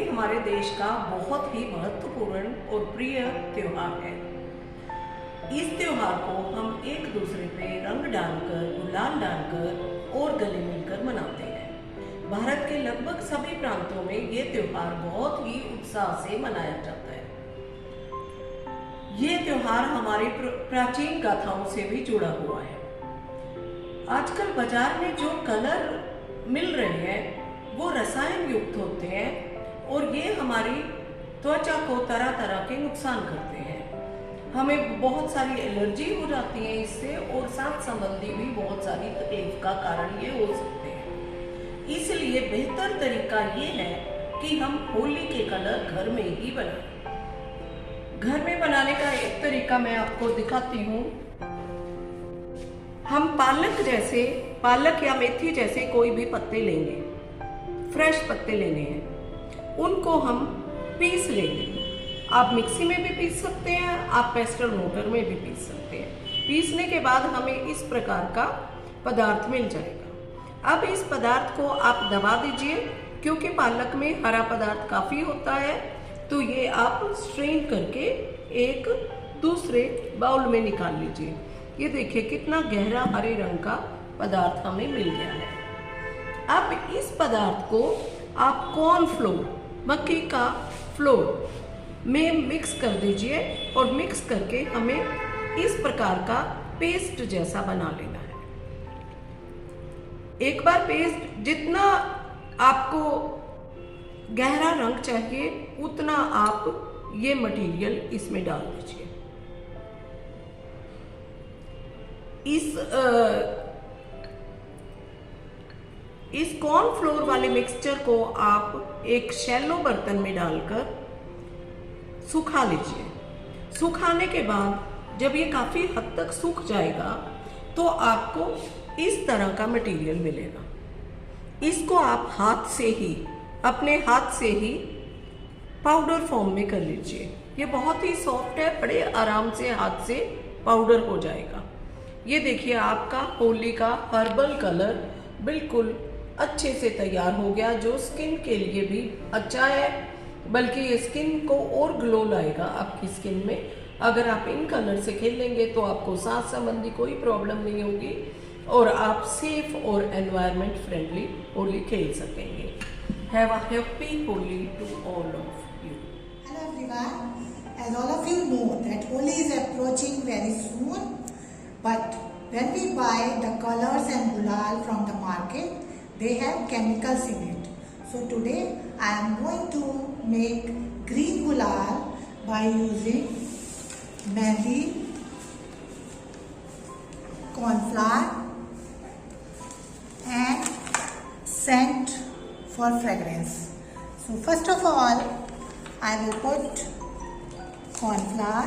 हमारे देश का बहुत ही महत्वपूर्ण और प्रिय त्योहार है। इस त्योहार को हम एक दूसरे पे रंग डालकर, गुलाल डालकर और गले मिलकर मनाते हैं। भारत के लगभग सभी प्रांतों में ये त्योहार बहुत ही उत्साह से मनाया जाता है। ये त्योहार हमारी प्राचीन गाथाओं से भी जुड़ा हुआ है। आजकल बाजार में जो कलर मिल रहे हैं वो रसायन युक्त होते हैं और ये हमारी त्वचा को तरह तरह के नुकसान करते हैं। हमें बहुत सारी एलर्जी हो जाती है इससे और सांस संबंधी भी बहुत सारी तकलीफ का कारण ये हो सकते हैं। इसलिए बेहतर तरीका ये है कि हम होली के कलर घर में ही बनाएं। घर में बनाने का एक तरीका मैं आपको दिखाती हूँ। हम पालक या मेथी जैसे कोई भी पत्ते लेंगे, फ्रेश पत्ते लेने हैं, उनको हम पीस लेंगे। आप मिक्सी में भी पीस सकते हैं, आप पेस्टल मोटर में भी पीस सकते हैं। पीसने के बाद हमें इस प्रकार का पदार्थ मिल जाएगा। अब इस पदार्थ को आप दबा दीजिए, क्योंकि पालक में हरा पदार्थ काफ़ी होता है, तो ये आप स्ट्रेन करके एक दूसरे बाउल में निकाल लीजिए। ये देखिए कितना गहरा हरे रंग का पदार्थ हमें मिल गया है। अब इस पदार्थ को आप कॉर्नफ्लोर, मक्की का फ्लोर में मिक्स कर दीजिए और मिक्स करके हमें इस प्रकार का पेस्ट जैसा बना लेना है। एक बार पेस्ट, जितना आपको गहरा रंग चाहिए उतना आप ये मटेरियल इसमें डाल दीजिए। इस कॉर्नफ्लोर वाले मिक्सचर को आप एक शैलो बर्तन में डालकर सुखा लीजिए। सुखाने के बाद जब ये काफ़ी हद तक सूख जाएगा तो आपको इस तरह का मटेरियल मिलेगा। इसको आप अपने हाथ से ही पाउडर फॉर्म में कर लीजिए। ये बहुत ही सॉफ्ट है, बड़े आराम से हाथ से पाउडर हो जाएगा। ये देखिए आपका होली का हर्बल कलर बिल्कुल अच्छे से तैयार हो गया, जो स्किन के लिए भी अच्छा है, बल्कि ये स्किन को और ग्लो लाएगा आपकी स्किन में। अगर आप इन कलर से खेलेंगे तो आपको सांस संबंधी कोई प्रॉब्लम नहीं होगी और आप सेफ और एनवायरनमेंट फ्रेंडली होली खेल सकेंगे। Have a happy Holi to all of you. Hello everyone, as all of you know that Holi is approaching very soon, but when we buy the colors and gulal from the market, they have chemicals in it. So today I am going to make green gulal by using mehndi, corn flour and scent for fragrance. So first of all I will put corn flour,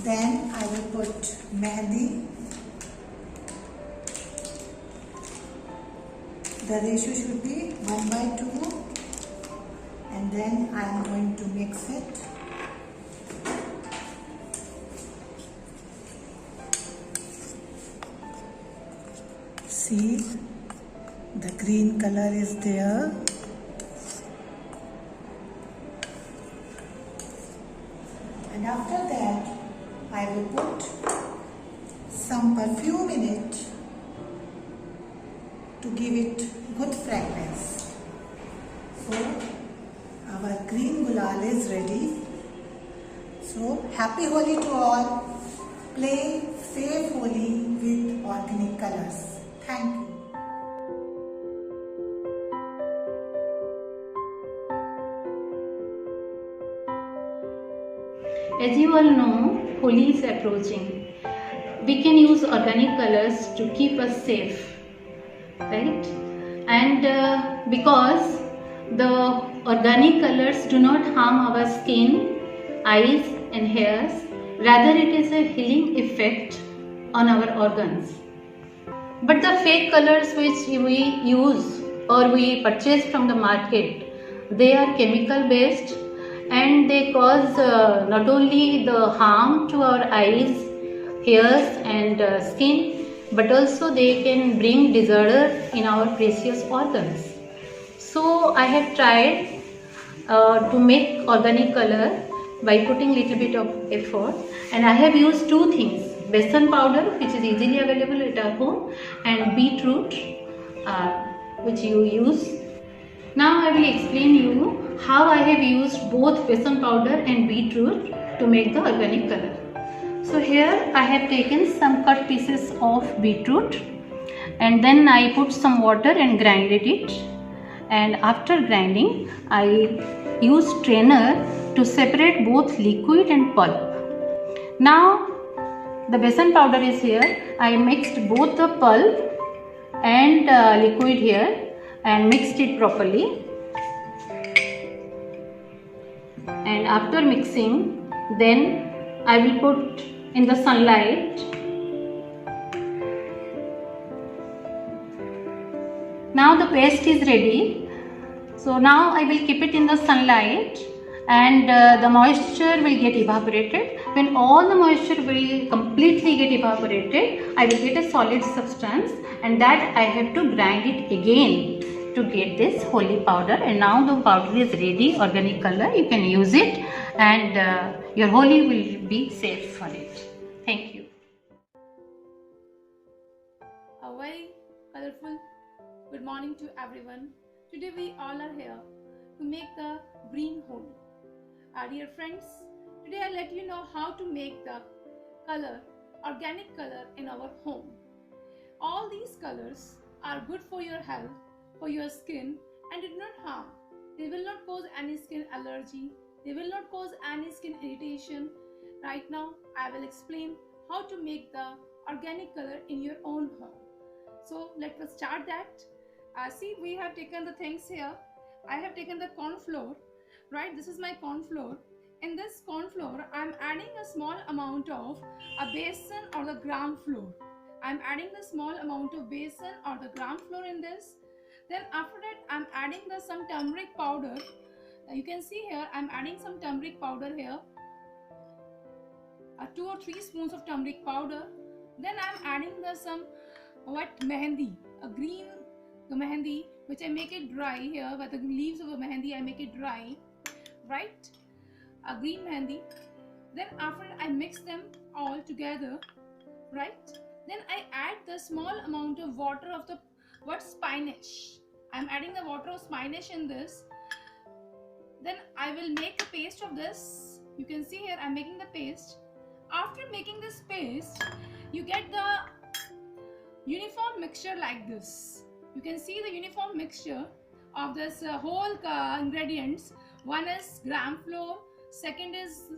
then I will put mehndi. The ratio should be 1/2, and then I am going to mix it. See, the green color is there. And after that, I will put some perfume in it to give it good fragrance. So our green gulal is ready. So happy Holi to all. Play safe Holi with organic colors. Thank you. As you all know, Holi is approaching. We can use organic colors to keep us safe, right? And because the organic colors do not harm our skin, eyes and hairs, rather it is a healing effect on our organs. But the fake colors which we use or we purchase from the market, they are chemical based and they cause not only the harm to our eyes, hairs and skin, but also they can bring disorder in our precious organs. So I have tried to make organic color by putting little bit of effort, and I have used two things: besan powder, which is easily available at our home, and beetroot, which you use. Now I will explain you how I have used both besan powder and beetroot to make the organic color. So here I have taken some cut pieces of beetroot, and then I put some water and grinded it, and after grinding I used strainer to separate both liquid and pulp. Now the besan powder is here. I mixed both the pulp and liquid here and mixed it properly, and after mixing, then I will put in the sunlight. Now the paste is ready. So now I will keep it in the sunlight, and the moisture will get evaporated. When all the moisture will completely get evaporated, I will get a solid substance, and that I have to grind it again to get this holy powder. And now the powder is ready, organic color. You can use it, and your holy will be safe for it. Thank you. A very colorful good morning to everyone. Today we all are here to make the green holy. Our dear friends, today I'll let you know how to make the color, organic color in our home. All these colors are good for your health, for your skin, and do not harm. They will not cause any skin allergy. They will not cause any skin irritation. Right now I will explain how to make the organic color in your own home. So let us start that. See, we have taken the things here. I have taken the corn flour, right? This is my corn flour. In this corn flour, I am adding a small amount of a besan or the gram flour. I am adding the small amount of besan or the gram flour in this. Then after that, I am adding some turmeric powder. You can see here, I am adding some turmeric powder here. 2 or 3 spoons of turmeric powder. Then I am adding some what mehendi, a green mehendi, which I make it dry here. With the leaves of a mehendi, I make it dry, right? A green mehendi. Then after I mix them all together, right? Then I add the small amount of water of the spinach. I am adding the water of spinach in this. Then I will make a paste of this. You can see here I am making the paste. After making this paste, you get the uniform mixture like this. You can see the uniform mixture of this whole ingredients. One is gram flour, second is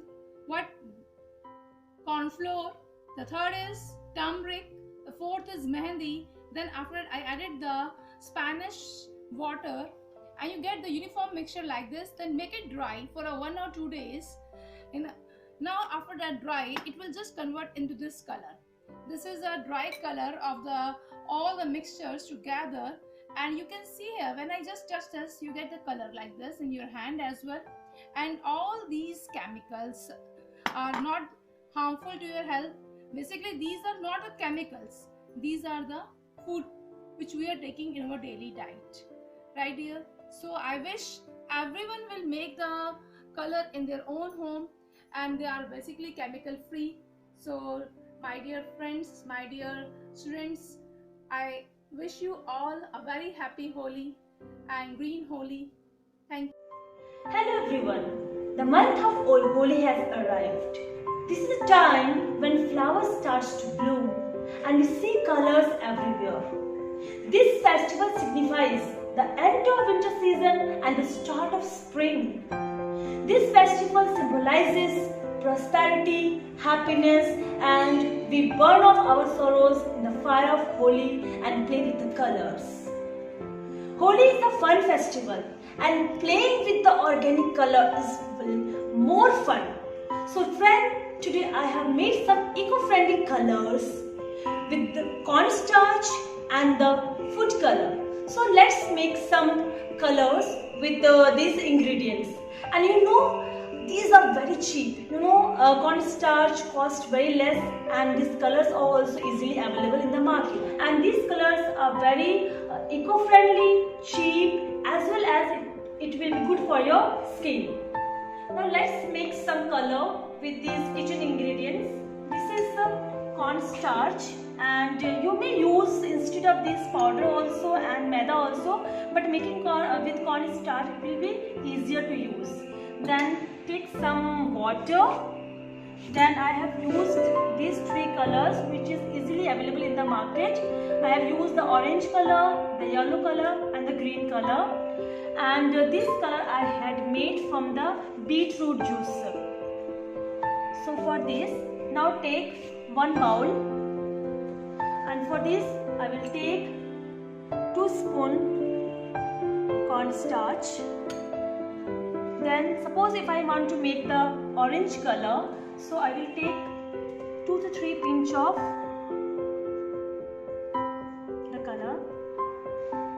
corn flour, the third is turmeric, the fourth is mehendi. Then after that I added the Spanish water, and you get the uniform mixture like this. Then make it dry for 1 or 2 days. Now after that dry, it will just convert into this color. This is a dry color of all the mixtures together, and you can see here when I just touch this, you get the color like this in your hand as well. And all these chemicals are not harmful to your health. Basically, these are not the chemicals. These are the food which we are taking in our daily diet, right dear? So I wish everyone will make the color in their own home, and they are basically chemical free. So my dear friends, my dear students, I wish you all a very happy Holi and green Holi. Thank you. Hello everyone, the month of Holi has arrived. This is a time when flowers starts to bloom and we see colors everywhere. This festival signifies the end of winter season and the start of spring. This festival symbolizes prosperity, happiness, and we burn off our sorrows in the fire of Holi and play with the colors. Holi is a fun festival, and playing with the organic color is more fun. So friend, today I have made some eco-friendly colors with the cornstarch and the food color. So let's make some colors with these ingredients. And you know, these are very cheap. Cornstarch cost very less, and these colors are also easily available in the market. And these colors are very eco-friendly, cheap, as well as it will be good for your skin. Now let's make some color with these kitchen ingredients. This is cornstarch, and you may use instead of this powder also and maida also, but making with cornstarch it will be easier to use. Then take some water. Then I have used these three colors which is easily available in the market. I have used the orange color, the yellow color and the green color, and this color I had made from the beetroot juice. So for this, now take one bowl, and for this I will take 2 spoons cornstarch. Then suppose if I want to make the orange color, so I will take 2 to 3 pinch of the color.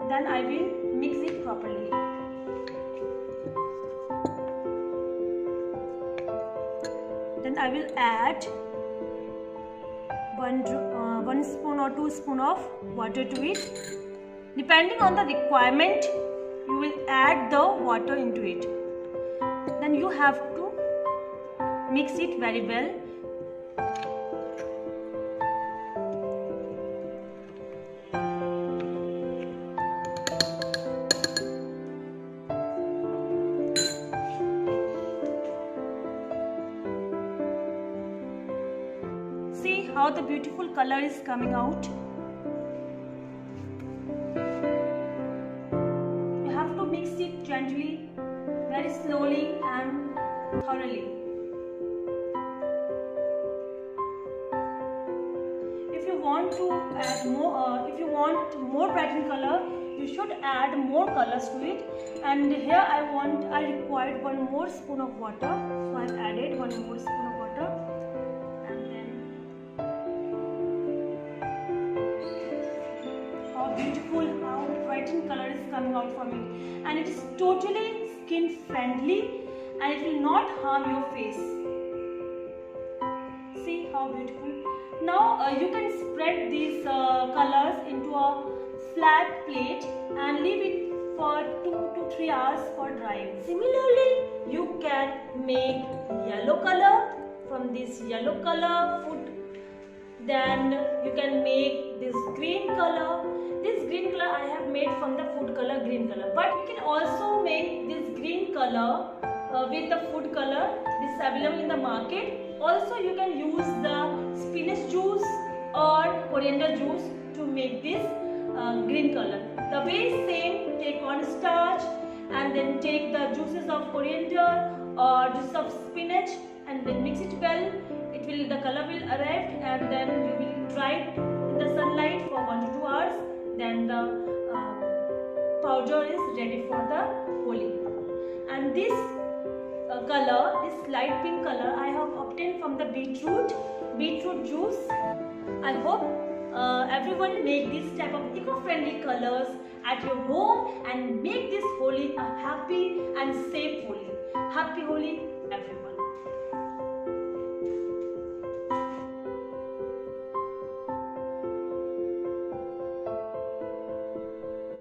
Then I will mix it properly. Then I will add 1 spoon or 2 spoon of water to it. Depending on the requirement, you will add the water into it. Then you have to mix it very well. See how the beautiful color is coming out. You have to mix it gently, very slowly and thoroughly. If you want to add more, if you want more brighten color, you should add more colors to it. And here I required 1 more spoon of water, so I have added 1 more spoon of water. And then how beautiful, how brighten color is coming out from it, and it is totally skin friendly and it will not harm your face. See how beautiful. Now you can spread these colors into a flat plate and leave it for 2 to 3 hours for drying. Similarly, you can make yellow color from this yellow color food. Then you can make this green color. This green color I have made from the food color green color. But you can also make this green color with the food color. This is available in the market. Also you can use the spinach juice or coriander juice to make this green color. The way is same. Take cornstarch and then take the juices of coriander or juices of spinach and then mix it well. The color will arrive, and then you will dry it in the sunlight for 1 to 2 hours. Then the powder is ready for the holi. And this color, this light pink color, I have obtained from the beetroot juice. I hope everyone make this type of eco-friendly colors at your home and make this holi a happy and safe holi. Happy Holi, everyone.